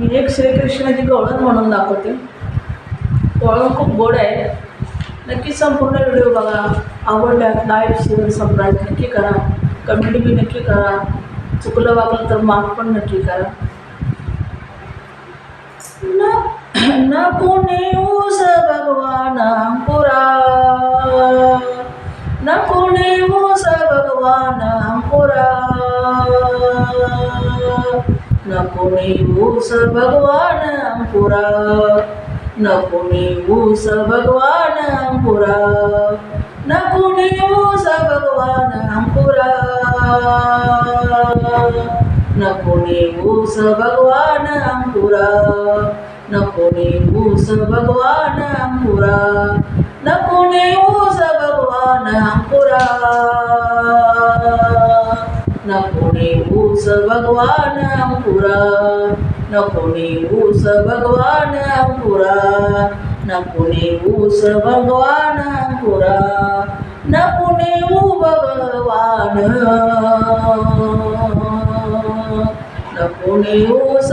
मी एक श्रीकृष्णाची गवळण म्हणून दाखवते. गवळण खूप गोड आहे. नक्की संपूर्ण व्हिडिओ बघा. आवडल्यास लाईक शेअर सबस्क्राईब नक्की करा. कमेंट बी नक्की करा. चुकलं वागलं तर माफ पण नक्की करा. नको नेऊस भगवान अंकुरा, नको नेऊस भगवान अंकुरा, नको नेऊस भगवान अंकुरा, नको नेऊस भगवान अंकुरा, नको नेऊस भगवान अंकुरा, नको नेऊस भगवान अंकुरा, नको नेऊस भगवान अंकुरा, नको नेऊस भगवान अंकुरा, नको नेऊस भगवान अंकुरा, नको नेऊस भगवान अंकुरा, नको नेऊस भगवान अंकुरा, नको नेऊ भगवान, नको नेऊस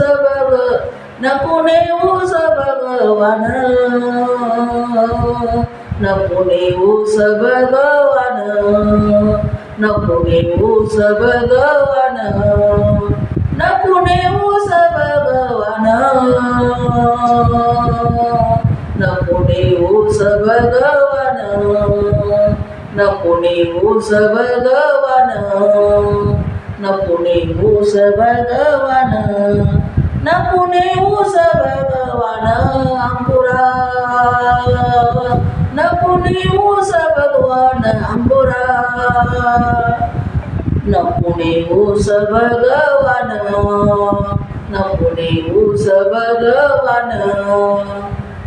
नको नेऊस भगवान, नको नेऊस भगवान, नको नेऊस भगवान, नको नेऊस भगवान, नको नेऊस भगवान, नको नेऊस भगवान, नको नेऊस भगवान, नको नेऊस भगवान अंकुरा, नको नेऊस भगवान अंकुरा, नको नेऊस भगवान, नको नेऊस भगवान,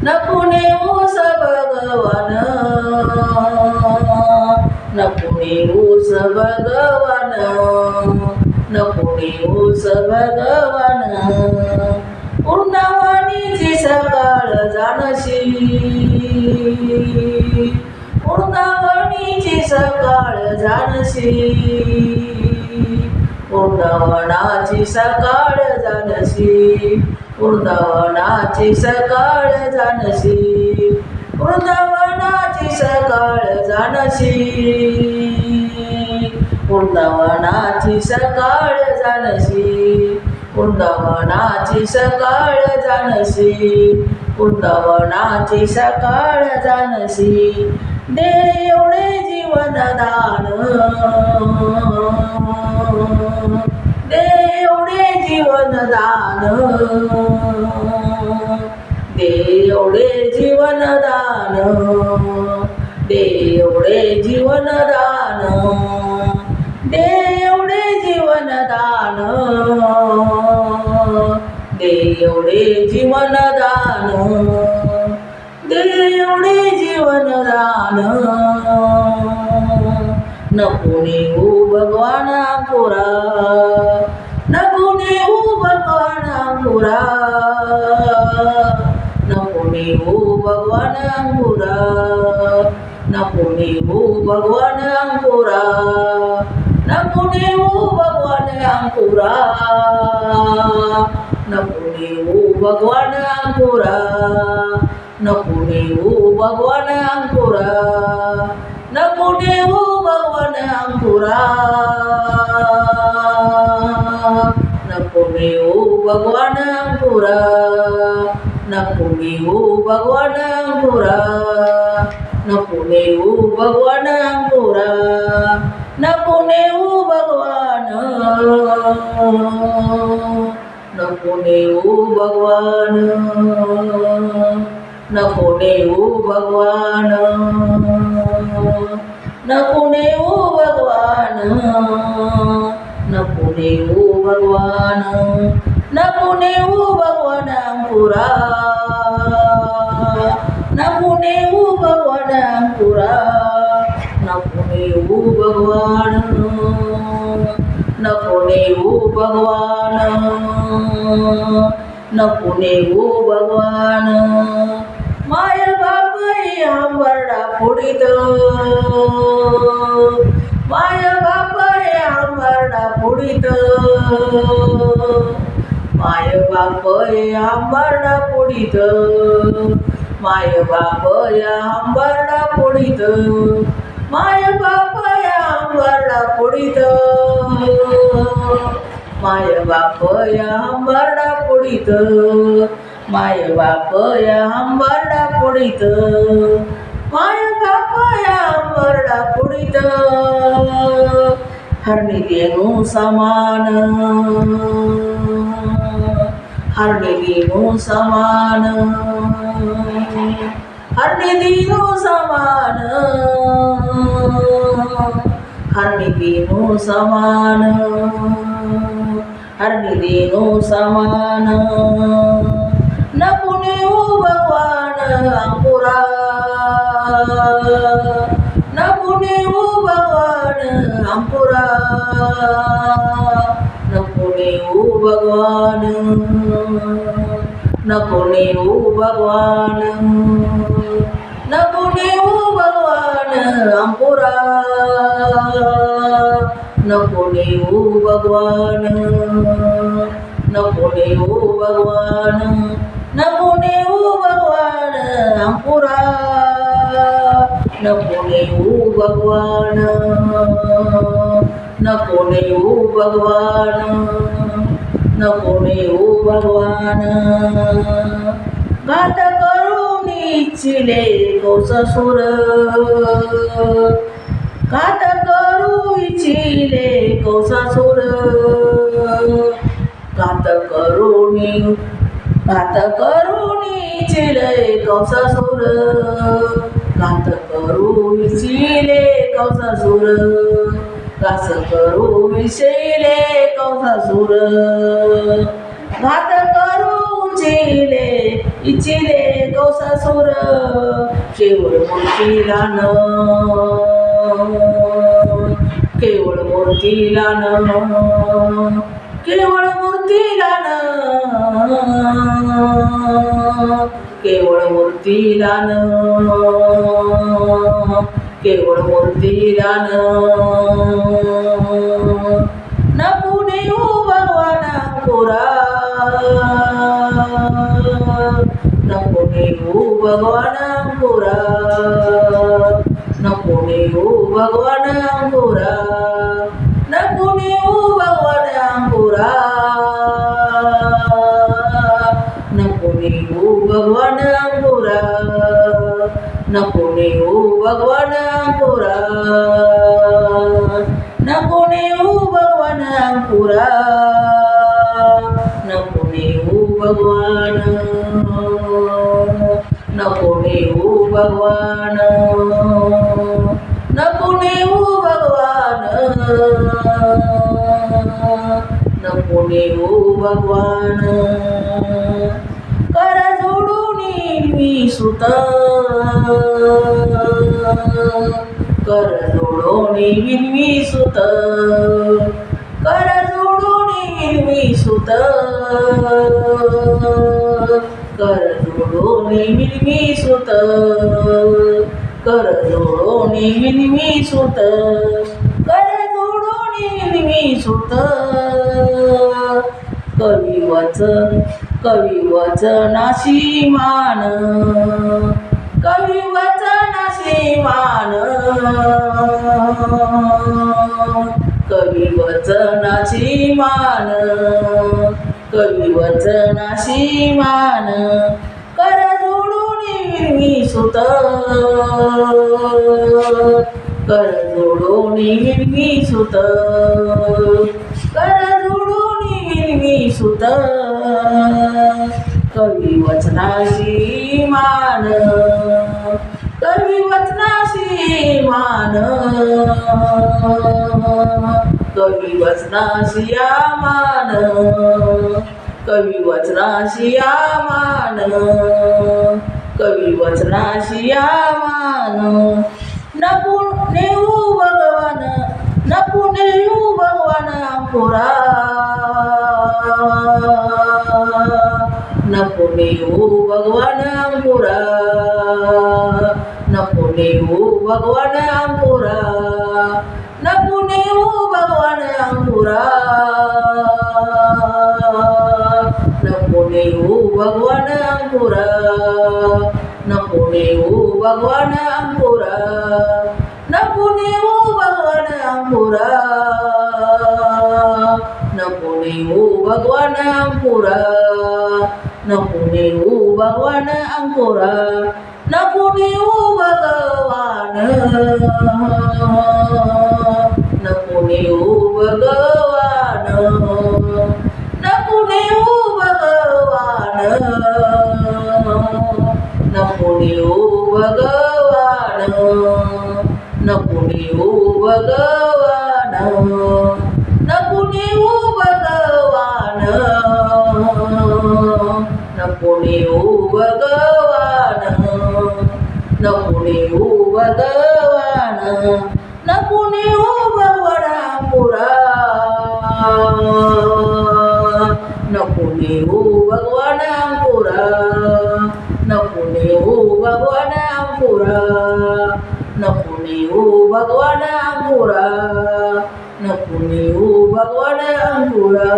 नको नेऊस भगवान, नको नेऊस भगवान, नको नेऊस भगवान, वृंदावनीची सकाळ जानशी, वृंदावनीची सकाळ जानशी, वृंदावनाची सकाळ जानशी, वृंदावनाची सकाळ जानशी, वृंदावनाची सकाळ जानशी, वृंदावनाची सकाळ जानशी, वृंदावनाची सकाळ जानशी, वृंदावनाची सकाळ जानशी, दे एवढे जीवनदान, दे एवढे जीवनदान, दे एवढे जीवनदान, दे एवढे जीवनदान, दे एवढे जीवनदान, दे एवढे जीवनदान, दे एवढे जीवनदान, नको नेऊ भगवान अंकुरा, नको नेऊ भगवान अंकुरा, नको नेऊ भगवान अंकुरा, नको नेऊ भगवान अंकुरा, नको नेऊ भगवान अंकुरा, नको नेऊ भगवान अंकुरा, नको नेऊ भगवान अंकुरा, नको नेऊ भगवान अंकुरा, नको नेऊ भगवान अंकुरा, नको नेऊ भगवान अंकुरा, नको नेऊ भगवान अंकुरा, नको नेऊ भगवान, नको नेऊ भगवान, नको नेऊ भगवान, नको नेऊ भगवान, नको नेऊ भगवान, नको नेऊ भगवान अंकुरा, नको नेऊ भगवान अंकुरा, नको नेऊ भगवान, नको नेऊ भगवान, नको नेऊ भगवान, माय बाप आंबरडा फोडीत, माय बाप आंबरडा फोडीत, माय बाप या आंबारडा पोळीत, माय बाप या आंबारडा पोळीत, माय बाप या आंबारडा पोळीत, माय बाप या आंबारडा पोळीत, माय बाप या आंबारडा पोळीत, माय बाप या आंबारडा पोळीत, हरणी देणू समान, हरणी देणू समान, हरणी देणू समान, हरणी देणू समान, हरणी देणू समान, नको नेऊ भगवान अंकुरा, नको नेऊ भगवान अंकुरा, नको नेऊ भगवान, नको नेऊ भगवान, नको नेऊ भगवान अंकुरा, नको नेऊ भगवान, नको नेऊ भगवान, नको नेऊ भगवान अंकुरा, नको नेऊ भगवान, नको नेऊ भगवान, नको नेऊ भगवान, घात करून इच्छिले कौससुर, घात करू इच्छिले कौससुर, घात करून इच्छिले कौससुर, घात करू इच्छिले कौससुर, घास करू इच्छिले कौससुर, घात करू इच्छिले कौससुर, केवळ मूर्तीला न, केवळ मूर्तीला न, केवळ मूर्तीला न, केवळ मूर्तीला न, केवळ मूर्तीला न, नको नेऊ भगवान अंकुरा, नको नेऊ भगवान अंकुरा, नको नेऊ भगवान अंकुरा, नको नेऊ भगवान अंकुरा, नको नेऊ भगवान अंकुरा, नको नेऊ भगवान अंकुरा, नको नेऊ भगवान अंकुरा, नको नेऊ भगवान, नको नेऊ भगवान, नको नेऊ भगवान, नको नेऊ भगवान, कर जोडून मी सुत, कर जोडून मी सुत, कर जोडून मी सुत, कर जोडून मी सुत, कर जोडून मी सुत, कर जोडून मी सुत, कवी वचनाशी मान, कवी वचनाशी मान, कवी वचनाशी मान, कवी वचनाशी मान, कर जोडून मी सुत, कर जोडून मी सुत, कर जोडून मी सुत, कवी वचनाशी मान, कवी वचनाशी मान, कवी वचनाशी मान, कवी वचनाशी मान, कवी वचनाशी मान, नको नेऊ भगवान, नको नेऊ भगवान अंकुरा, नको नेऊ भगवान अंकुरा, नको नेऊ भगवान अंकुरा, नको नेऊ भगवान अंकुरा, Napuniu Bhagwan Ampura, Napuniu Bhagwan Ampura, Napuniu Bhagwan Ampura, Napuniu Bhagwan Ampura, Napuniu Bhagwan, Napuniu Bhagwan, Napuniu Bhagwan, Napuniu Bhagwan, Napuniu Bhagwan, Napuniu Bhagwan, Napuniu Bhagwan, Napuniu Bhagwan, Napuniu Bhagwan Ampura, Napuniu Bhagwan Ampura, Napuniu Bhagwan Ampura, Napuniu Bhagwan Ampura, Napuniu Bhagwan Ampura.